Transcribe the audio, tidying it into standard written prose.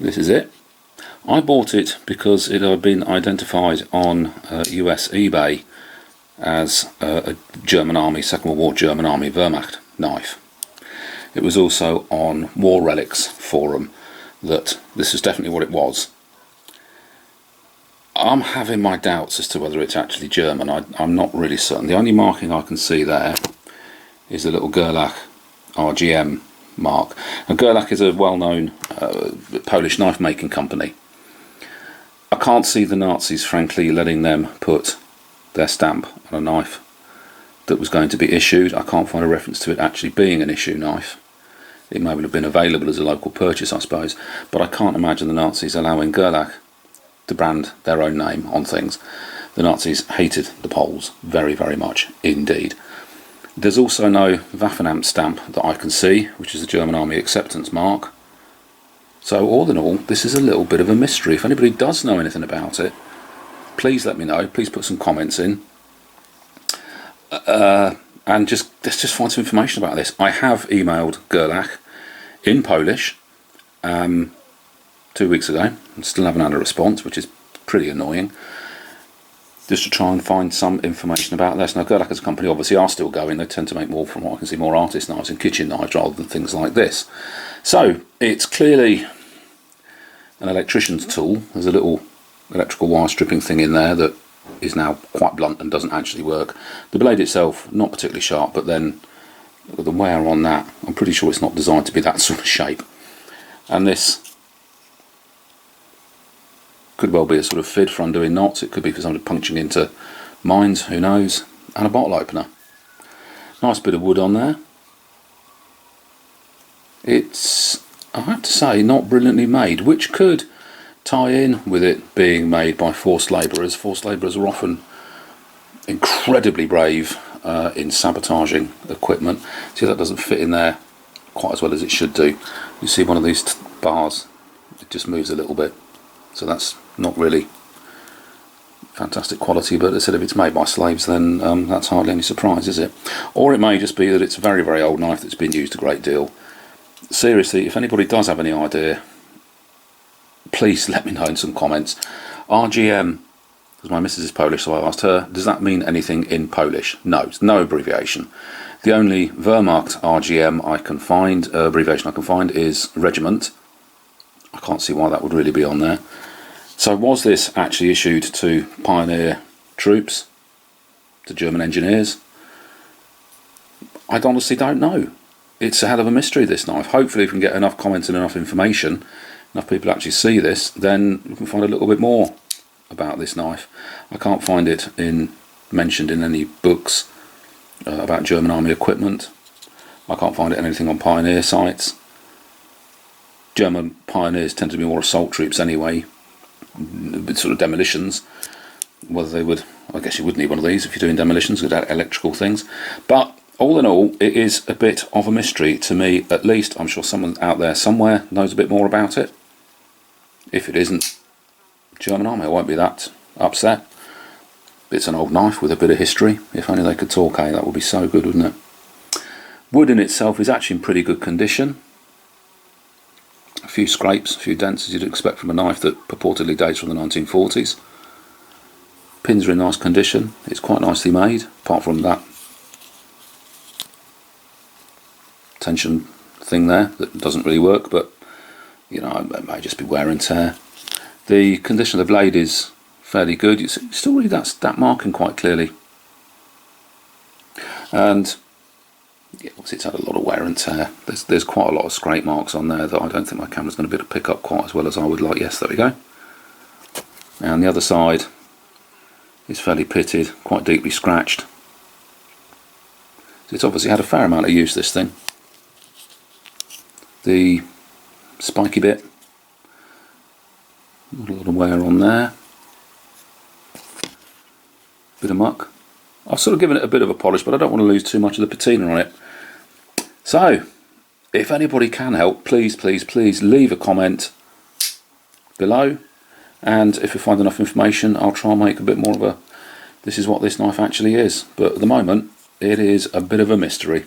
This is it. I bought it because it had been identified on US eBay as a German Army, Second World War German Army Wehrmacht knife. It was also on War Relics forum that this is definitely what it was. I'm having my doubts as to whether it's actually German. I'm not really certain. The only marking I can see there is a little Gerlach RGM mark. Now, Gerlach is a well-known Polish knife making company. I can't see the Nazis, frankly, letting them put their stamp on a knife that was going to be issued. I can't find a reference to it actually being an issue knife. It may well have been available as a local purchase, I suppose, but I can't imagine the Nazis allowing Gerlach to brand their own name on things. The Nazis hated the Poles very, very much indeed. There's also no Waffenamt stamp that I can see, which is the German Army acceptance mark. So all in all, this is a little bit of a mystery. If anybody does know anything about it, please let me know. Please put some comments in. And let's just find some information about this. I have emailed Gerlach in Polish 2 weeks ago and still haven't had a response, which is pretty annoying, just to try and find some information about this. Now, Gerlach as a company obviously are still going. They tend to make more, from what I can see, more artist knives and kitchen knives rather than things like this. So it's clearly an electrician's tool. There's a little electrical wire stripping thing in there that is now quite blunt and doesn't actually work. The blade itself, not particularly sharp, but then the wear on that, I'm pretty sure it's not designed to be that sort of shape. And this could well be a sort of fid for undoing knots. It could be for somebody punching into mines, who knows. And a bottle opener. Nice bit of wood on there. It's, I have to say, not brilliantly made, which could tie in with it being made by forced labourers. Forced labourers are often incredibly brave in sabotaging equipment. See, that doesn't fit in there quite as well as it should do. You see one of these bars, it just moves a little bit. So that's not really fantastic quality, but as I said, if it's made by slaves, then that's hardly any surprise, is it? Or it may just be that it's a very, very old knife that's been used a great deal. Seriously, if anybody does have any idea, please let me know in some comments. RGM, because my missus is Polish, so I asked her, does that mean anything in Polish? No, it's no abbreviation. The only Wehrmacht RGM I can find, abbreviation I can find, is regiment. I can't see why that would really be on there. So was this actually issued to pioneer troops, to German engineers? I honestly don't know. It's a hell of a mystery, this knife. Hopefully if we can get enough comments and enough information, enough people actually see this, then we can find a little bit more about this knife. I can't find it mentioned in any books about German Army equipment. I can't find it in anything on pioneer sites. German pioneers tend to be more assault troops anyway, with sort of demolitions. Whether they would, I guess you would need one of these if you're doing demolitions with electrical things. But all in all, it is a bit of a mystery to me, at least. I'm sure someone out there somewhere knows a bit more about it. If it isn't German Army, I won't be that upset. It's an old knife with a bit of history. If only they could talk, eh? That would be so good, wouldn't it? Wood in itself is actually in pretty good condition. A few scrapes, a few dents, as you'd expect from a knife that purportedly dates from the 1940s. Pins are in nice condition. It's quite nicely made, apart from that tension thing there that doesn't really work, but you know, it may just be wear and tear. The condition of the blade is fairly good. You still read that marking quite clearly. And yeah, obviously it's had a lot of wear and tear. There's quite a lot of scrape marks on there that I don't think my camera's going to be able to pick up quite as well as I would like. Yes, there we go. And the other side is fairly pitted, quite deeply scratched. So it's obviously had a fair amount of use, this thing. The spiky bit, a lot of wear on there. Bit of muck. I've sort of given it a bit of a polish, but I don't want to lose too much of the patina on it. So, if anybody can help, please, please, please leave a comment below. And if we find enough information, I'll try and make a bit more of a, this is what this knife actually is. But at the moment, it is a bit of a mystery.